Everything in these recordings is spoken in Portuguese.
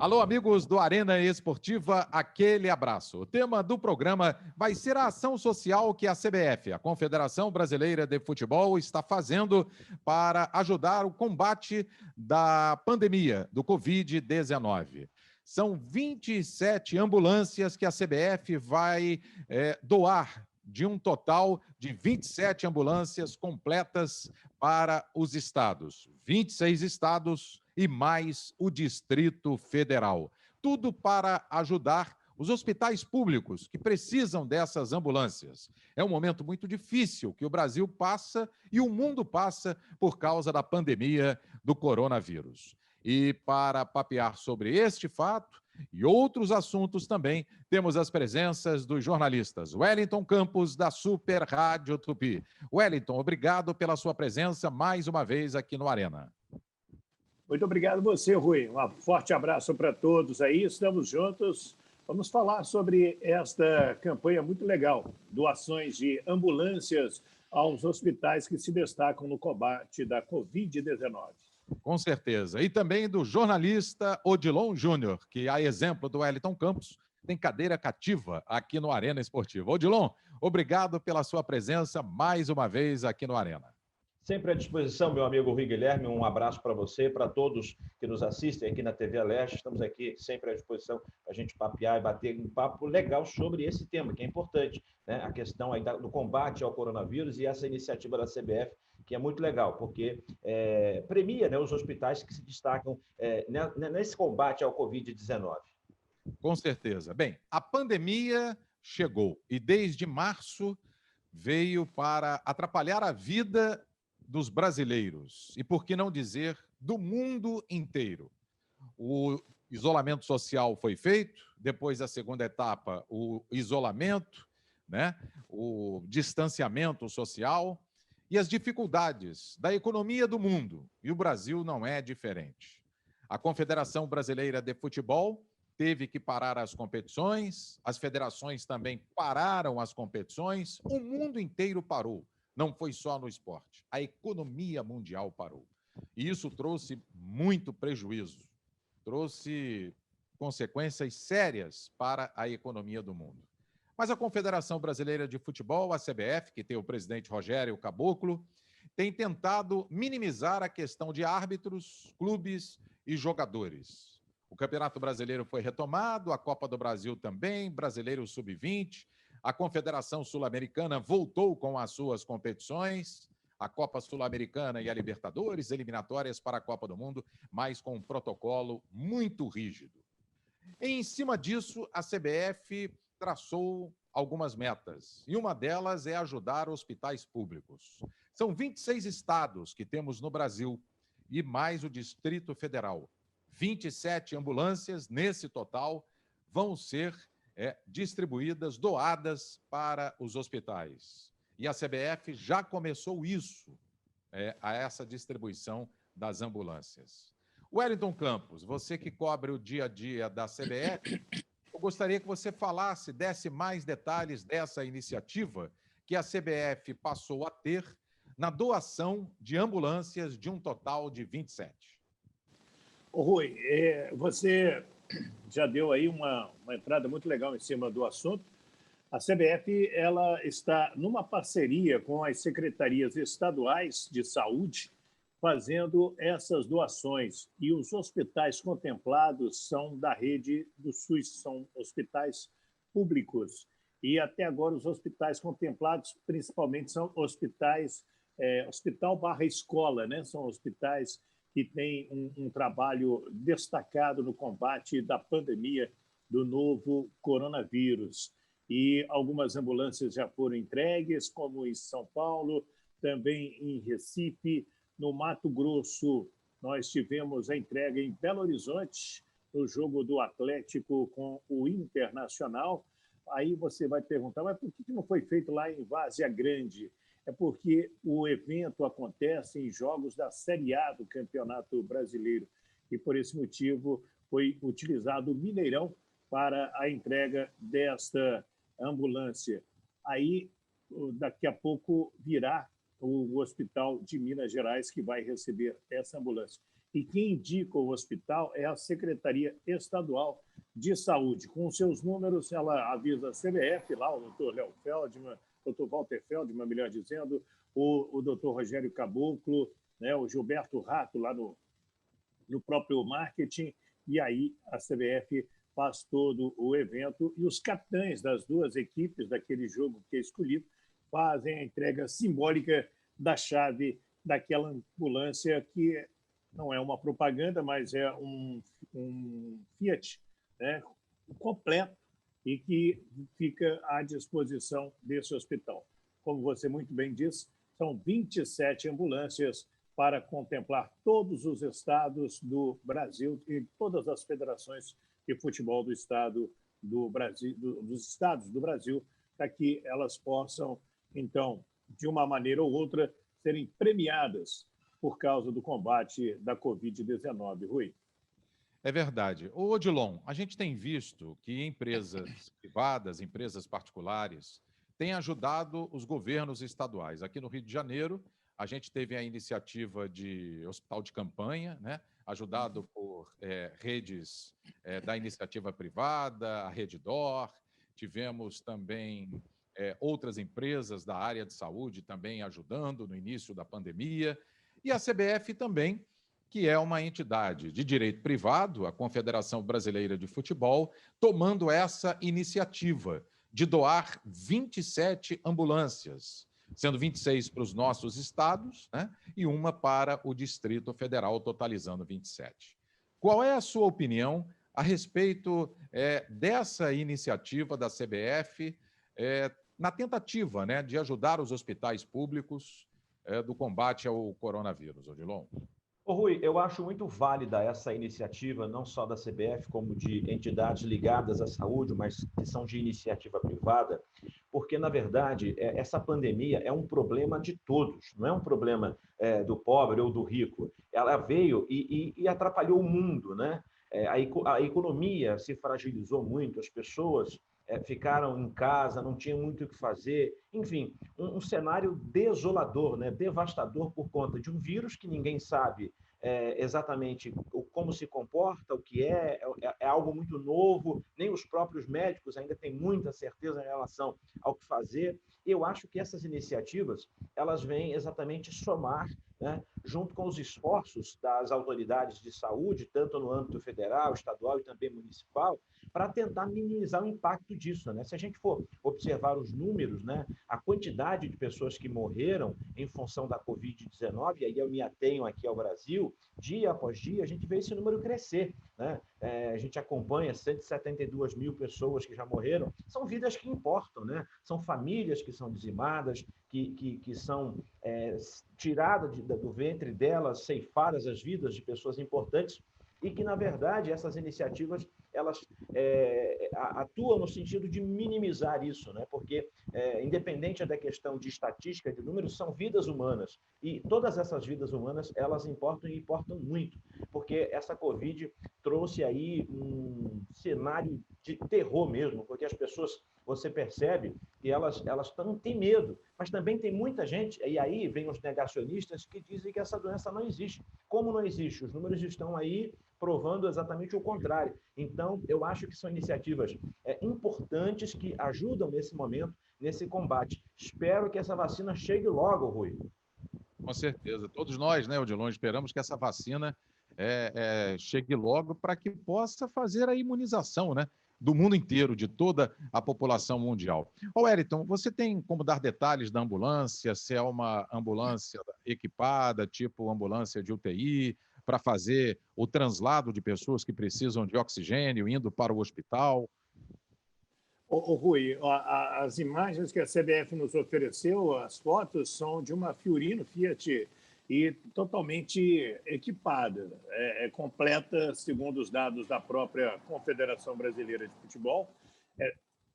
Alô, amigos do Arena Esportiva, aquele abraço. O tema do programa vai ser a ação social que a CBF, a Confederação Brasileira de Futebol, está fazendo para ajudar o combate da pandemia do Covid-19. São 27 ambulâncias que a CBF vai doar, de um total de 27 ambulâncias completas para os estados. 26 estados e mais o Distrito Federal. Tudo para ajudar os hospitais públicos que precisam dessas ambulâncias. É um momento muito difícil que o Brasil passa e o mundo passa por causa da pandemia do coronavírus. E para papear sobre este fato e outros assuntos também, temos as presenças dos jornalistas Wellington Campos, da Super Rádio Tupi. Wellington, obrigado pela sua presença mais uma vez aqui no Arena. Muito obrigado você, Rui. Um forte abraço para todos aí. Estamos juntos. Vamos falar sobre esta campanha muito legal, doações de ambulâncias aos hospitais que se destacam no combate da Covid-19. Com certeza. E também do jornalista Odilon Júnior, que, a exemplo do Wellington Campos, tem cadeira cativa aqui no Arena Esportiva. Odilon, obrigado pela sua presença mais uma vez aqui no Arena. Sempre à disposição, meu amigo Rui Guilherme, um abraço para você, para todos que nos assistem aqui na TV Leste. Estamos aqui sempre à disposição para a gente papear e bater um papo legal sobre esse tema, que é importante, né? A questão aí do combate ao coronavírus e essa iniciativa da CBF, que é muito legal, porque premia, né, os hospitais que se destacam nesse combate ao Covid-19. Com certeza. Bem, a pandemia chegou e desde março veio para atrapalhar a vida dos brasileiros e, por que não dizer, do mundo inteiro. O isolamento social foi feito, depois da segunda etapa, o isolamento, né? O distanciamento social e as dificuldades da economia do mundo. E o Brasil não é diferente. A Confederação Brasileira de Futebol teve que parar as competições, as federações também pararam as competições, o mundo inteiro parou. Não foi só no esporte. A economia mundial parou. E isso trouxe muito prejuízo, trouxe consequências sérias para a economia do mundo. Mas a Confederação Brasileira de Futebol, a CBF, que tem o presidente Rogério Caboclo, tem tentado minimizar a questão de árbitros, clubes e jogadores. O Campeonato Brasileiro foi retomado, a Copa do Brasil também, Brasileiro Sub-20, a Confederação Sul-Americana voltou com as suas competições, a Copa Sul-Americana e a Libertadores, eliminatórias para a Copa do Mundo, mas com um protocolo muito rígido. Em cima disso, a CBF traçou algumas metas, e uma delas é ajudar hospitais públicos. São 26 estados que temos no Brasil, e mais o Distrito Federal. 27 ambulâncias, nesse total, vão ser distribuídas, doadas para os hospitais. E a CBF já começou isso, a essa distribuição das ambulâncias. Wellington Campos, você que cobre o dia a dia da CBF, eu gostaria que você falasse, desse mais detalhes dessa iniciativa que a CBF passou a ter na doação de ambulâncias de um total de 27. Ô, Rui, você já deu aí uma entrada muito legal em cima do assunto. A CBF ela está numa parceria com as secretarias estaduais de saúde, fazendo essas doações. E os hospitais contemplados são da rede do SUS, são hospitais públicos. E até agora os hospitais contemplados, principalmente, são hospitais, hospital/escola, né? São hospitais que têm um trabalho destacado no combate da pandemia do novo coronavírus. E algumas ambulâncias já foram entregues, como em São Paulo, também em Recife. No Mato Grosso, nós tivemos a entrega em Belo Horizonte, no jogo do Atlético com o Internacional. Aí você vai perguntar, mas por que não foi feito lá em Várzea Grande? É porque o evento acontece em jogos da Série A do Campeonato Brasileiro e, por esse motivo, foi utilizado o Mineirão para a entrega desta ambulância. Aí, daqui a pouco, virá o Hospital de Minas Gerais que vai receber essa ambulância. e quem indica o hospital é a Secretaria Estadual de Saúde. Com seus números, ela avisa a CBF, lá o doutor Léo Feldman, doutor Walter Feldman, melhor dizendo, o doutor Rogério Caboclo, né, o Gilberto Rato, lá no próprio marketing, e aí a CBF faz todo o evento, e os capitães das duas equipes daquele jogo que é escolhido fazem a entrega simbólica da chave daquela ambulância que não é uma propaganda, mas é um Fiat, né, completo e que fica à disposição desse hospital. Como você muito bem disse, são 27 ambulâncias para contemplar todos os estados do Brasil e todas as federações de futebol do estado do Brasil, dos estados do Brasil, para que elas possam, então, de uma maneira ou outra, serem premiadas por causa do combate da Covid-19. Rui. É verdade. Ô, Odilon, a gente tem visto que empresas privadas, empresas particulares, têm ajudado os governos estaduais. Aqui no Rio de Janeiro, a gente teve a iniciativa de hospital de campanha, né? Ajudado por redes da iniciativa privada, a Reddor. Tivemos também outras empresas da área de saúde também ajudando no início da pandemia. E a CBF também, que é uma entidade de direito privado, a Confederação Brasileira de Futebol, tomando essa iniciativa de doar 27 ambulâncias, sendo 26 para os nossos estados, né, e uma para o Distrito Federal, totalizando 27. Qual é a sua opinião a respeito dessa iniciativa da CBF na tentativa, né, de ajudar os hospitais públicos do combate ao coronavírus, Odilon? Ô, Rui, eu acho muito válida essa iniciativa, não só da CBF, como de entidades ligadas à saúde, mas que são de iniciativa privada, porque, na verdade, essa pandemia é um problema de todos, não é um problema do pobre ou do rico. Ela veio e atrapalhou o mundo, né? A economia se fragilizou muito, as pessoas ficaram em casa, não tinham muito o que fazer. Enfim, um cenário desolador, né? Devastador por conta de um vírus que ninguém sabe exatamente como se comporta, o que é algo muito novo, nem os próprios médicos ainda têm muita certeza em relação ao que fazer. Eu acho que essas iniciativas, elas vêm exatamente somar, né, junto com os esforços das autoridades de saúde, tanto no âmbito federal, estadual e também municipal, para tentar minimizar o impacto disso, né? Se a gente for observar os números, né, a quantidade de pessoas que morreram em função da Covid-19, e aí eu me atenho aqui ao Brasil, dia após dia, a gente vê esse número crescer, né? A gente acompanha 172 mil pessoas que já morreram, são vidas que importam, né? São famílias que são dizimadas, que são tiradas do ventre delas, ceifadas as vidas de pessoas importantes, e que, na verdade, essas iniciativas elas atuam no sentido de minimizar isso, né? Porque, independente da questão de estatística, de números, são vidas humanas. E todas essas vidas humanas, elas importam e importam muito, porque essa Covid trouxe aí um cenário de terror mesmo, porque as pessoas, você percebe que elas têm medo, mas também tem muita gente, e aí vem os negacionistas que dizem que essa doença não existe. Como não existe? Os números estão aí provando exatamente o contrário. Então, eu acho que são iniciativas importantes que ajudam nesse momento, nesse combate. Espero que essa vacina chegue logo, Rui. Com certeza. Todos nós, né, Odilon, esperamos que essa vacina chegue logo para que possa fazer a imunização, né, do mundo inteiro, de toda a população mundial. Ô, Wellington, você tem como dar detalhes da ambulância, se é uma ambulância equipada, tipo ambulância de UTI, para fazer o translado de pessoas que precisam de oxigênio, indo para o hospital? Rui, as imagens que a CBF nos ofereceu, as fotos, são de uma Fiorino Fiat e totalmente equipada, completa, segundo os dados da própria Confederação Brasileira de Futebol.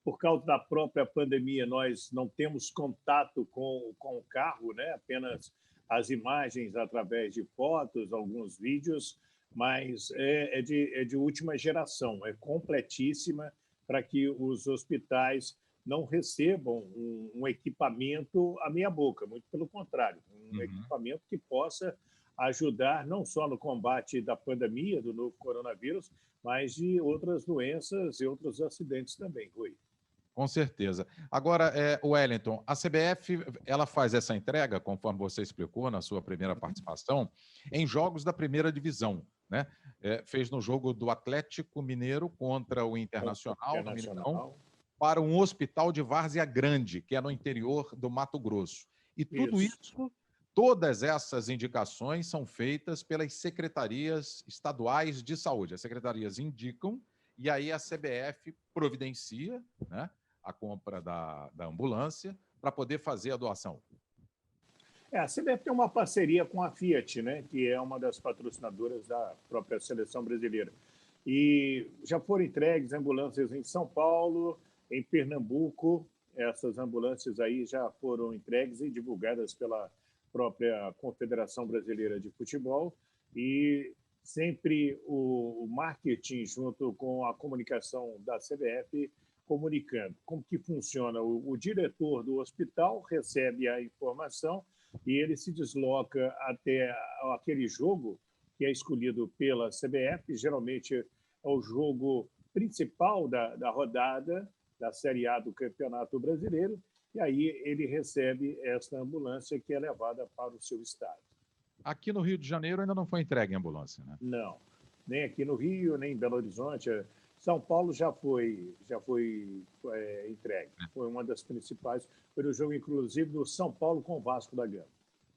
Por causa da própria pandemia, nós não temos contato com o carro, né? Apenas as imagens através de fotos, alguns vídeos, mas é de última geração, é completíssima para que os hospitais não recebam um equipamento à meia boca, muito pelo contrário, um equipamento que possa ajudar não só no combate da pandemia do novo coronavírus, mas de outras doenças e outros acidentes também, Rui. Com certeza. Agora, Wellington, a CBF ela faz essa entrega, conforme você explicou na sua primeira participação, em jogos da primeira divisão, né? Fez no jogo do Atlético Mineiro contra o Internacional, no Mineirão, para um hospital de Várzea Grande, que é no interior do Mato Grosso. E tudo isso, todas essas indicações são feitas pelas secretarias estaduais de saúde. As secretarias indicam e aí a CBF providencia, né, a compra da ambulância para poder fazer a doação. A CBF tem uma parceria com a Fiat, né, que é uma das patrocinadoras da própria seleção brasileira. E já foram entregues ambulâncias em São Paulo, em Pernambuco. Essas ambulâncias aí já foram entregues e divulgadas pela própria Confederação Brasileira de Futebol. E sempre o marketing junto com a comunicação da CBF comunicando como que funciona. O diretor do hospital recebe a informação e ele se desloca até aquele jogo que é escolhido pela CBF, geralmente é o jogo principal da rodada da Série A do Campeonato Brasileiro, e aí ele recebe essa ambulância que é levada para o seu estado. Aqui no Rio de Janeiro ainda não foi entregue a ambulância, né? Não, nem aqui no Rio, nem em Belo Horizonte. São Paulo já foi entregue. Foi uma das principais. Foi o jogo, inclusive, do São Paulo com o Vasco da Gama.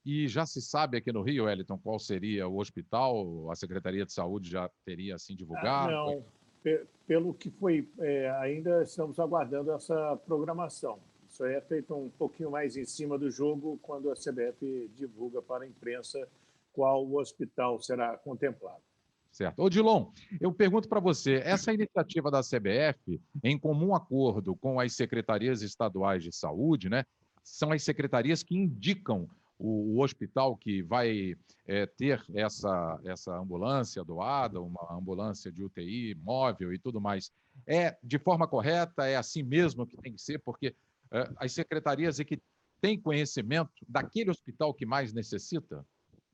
E já se sabe aqui no Rio, Wellington, qual seria o hospital? A Secretaria de Saúde já teria assim divulgado? Não, pelo que foi, ainda estamos aguardando essa programação. Isso é feito um pouquinho mais em cima do jogo, quando a CBF divulga para a imprensa qual o hospital será contemplado. Certo. Odilon, eu pergunto para você, essa iniciativa da CBF, em comum acordo com as secretarias estaduais de saúde, né, são as secretarias que indicam o hospital que vai ter essa ambulância doada, uma ambulância de UTI móvel e tudo mais. É de forma correta? É assim mesmo que tem que ser? Porque as secretarias é que têm conhecimento daquele hospital que mais necessita?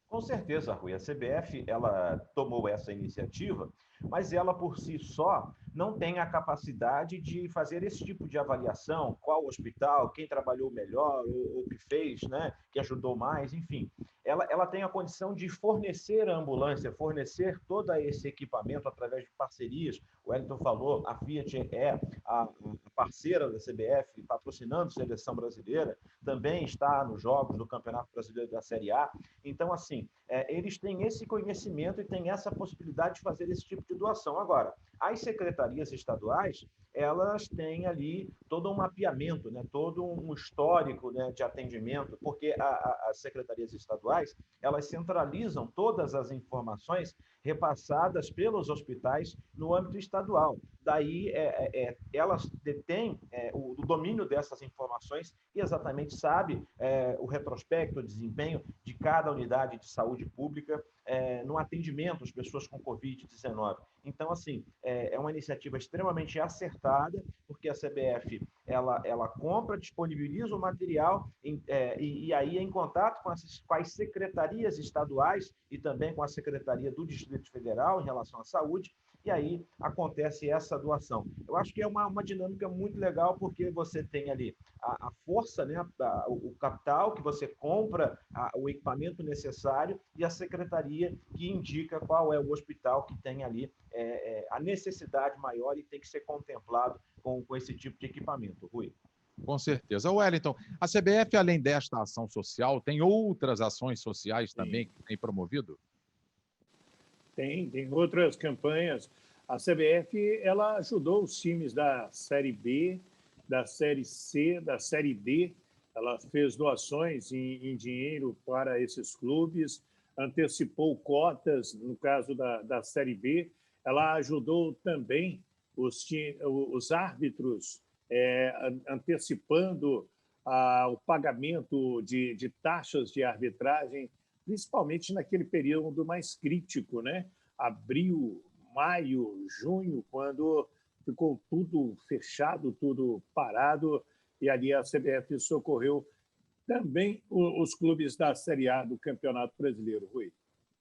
Com certeza, Rui. A CBF ela tomou essa iniciativa, mas ela por si só não tem a capacidade de fazer esse tipo de avaliação, qual hospital, quem trabalhou melhor, ou que fez, né, que ajudou mais, enfim. Ela tem a condição de fornecer a ambulância, fornecer todo esse equipamento através de parcerias. O Wellington falou, a Fiat é a parceira da CBF, patrocinando a seleção brasileira, também está nos jogos do Campeonato Brasileiro da Série A. Então, assim, eles têm esse conhecimento e têm essa possibilidade de fazer esse tipo de doação. Agora, as secretarias estaduais, elas têm ali todo um mapeamento, né, todo um histórico, né, de atendimento, porque as secretarias estaduais, elas centralizam todas as informações repassadas pelos hospitais no âmbito estadual. Daí, elas detêm o domínio dessas informações e exatamente sabe o retrospecto, o desempenho de cada unidade de saúde pública no atendimento às pessoas com Covid-19. Então, assim, é uma iniciativa extremamente acertada, porque a CBF ela compra, disponibiliza o material e aí é em contato com as secretarias estaduais e também com a Secretaria do Distrito Federal em relação à saúde, e aí acontece essa doação. Eu acho que é uma dinâmica muito legal, porque você tem ali a força, né, o capital que você compra, o equipamento necessário, e a secretaria que indica qual é o hospital que tem ali a necessidade maior e tem que ser contemplado com esse tipo de equipamento. Rui. Com certeza. Wellington, a CBF, além desta ação social, tem outras ações sociais também que tem promovido? Tem outras campanhas. A CBF ela ajudou os times da Série B, da Série C, da Série D. Ela fez doações em dinheiro para esses clubes, antecipou cotas, no caso da Série B. Ela ajudou também os árbitros, antecipando o pagamento de taxas de arbitragem, principalmente naquele período mais crítico, né? Abril, maio, junho, quando ficou tudo fechado, tudo parado, e ali a CBF socorreu também os clubes da Série A do Campeonato Brasileiro, Rui.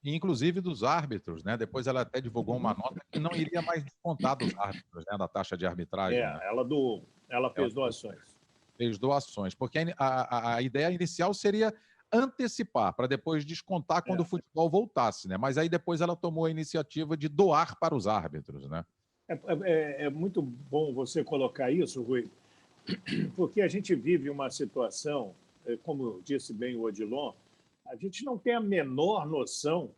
E inclusive dos árbitros, né? Depois ela até divulgou uma nota que não iria mais descontar dos árbitros, né? Da taxa de arbitragem. Né? Ela fez doações. Fez doações, porque a ideia inicial seria antecipar, para depois descontar quando o futebol voltasse, né? Mas aí depois ela tomou a iniciativa de doar para os árbitros, né? É muito bom você colocar isso, Rui, porque a gente vive uma situação, como disse bem o Odilon, a gente não tem a menor noção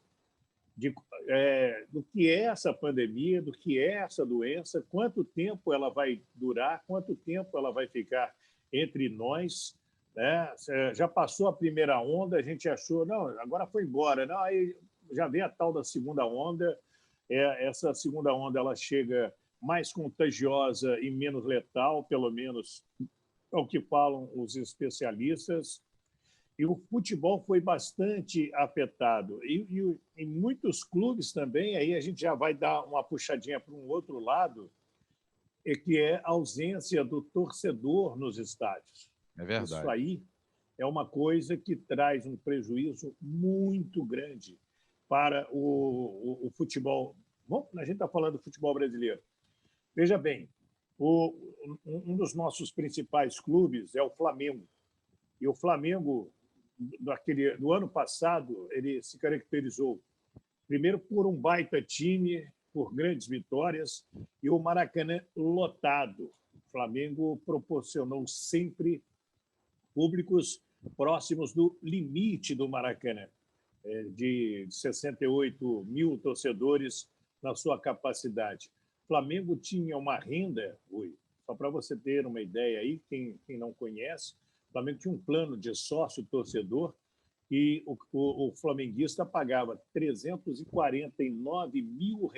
do que é essa pandemia, do que é essa doença, quanto tempo ela vai durar, quanto tempo ela vai ficar entre nós. Né? Já passou a primeira onda, a gente achou, não, agora foi embora. Não, aí já vem a tal da segunda onda. Essa segunda onda ela chega mais contagiosa e menos letal, pelo menos é o que falam os especialistas. E o futebol foi bastante afetado. E em muitos clubes também, aí a gente já vai dar uma puxadinha para um outro lado, que é a ausência do torcedor nos estádios. É verdade. Isso aí é uma coisa que traz um prejuízo muito grande para o futebol. Bom, a gente está falando do futebol brasileiro. Veja bem, um dos nossos principais clubes é o Flamengo. E o Flamengo, do ano passado, ele se caracterizou, primeiro, por um baita time, por grandes vitórias, e o Maracanã lotado. O Flamengo proporcionou sempre públicos próximos do limite do Maracanã, de 68 mil torcedores na sua capacidade. O Flamengo tinha uma renda, Rui, só para você ter uma ideia aí, quem não conhece, o Flamengo tinha um plano de sócio-torcedor e o flamenguista pagava R$349 mil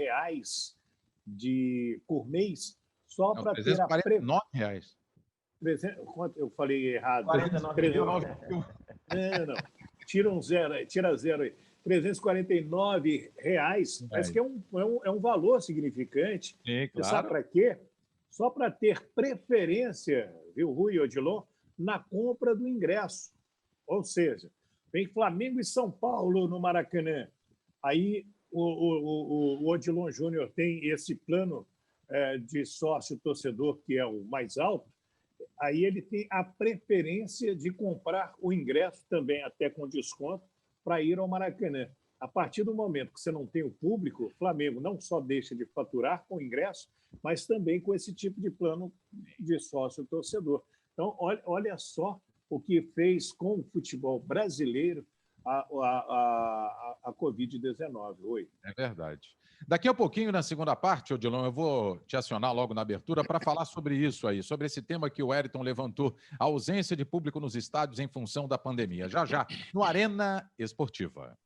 por mês só para ter a... R$349? Quanto eu falei errado? 49 mil. Não. Tira zero aí. R$349, parece que é um valor significante. Sim, claro. Você sabe para quê? Só para ter preferência, viu, Rui e Odilon, na compra do ingresso. Ou seja, vem Flamengo e São Paulo no Maracanã. Aí o Odilon Júnior tem esse plano de sócio-torcedor, que é o mais alto. Aí ele tem a preferência de comprar o ingresso também, até com desconto, para ir ao Maracanã. A partir do momento que você não tem o público, o Flamengo não só deixa de faturar com o ingresso, mas também com esse tipo de plano de sócio-torcedor. Então, olha só o que fez com o futebol brasileiro a Covid-19. Oi. É verdade. Daqui a pouquinho, na segunda parte, Odilon, eu vou te acionar logo na abertura para falar sobre isso aí, sobre esse tema que o Wellington levantou, a ausência de público nos estádios em função da pandemia. Já, no Arena Esportiva.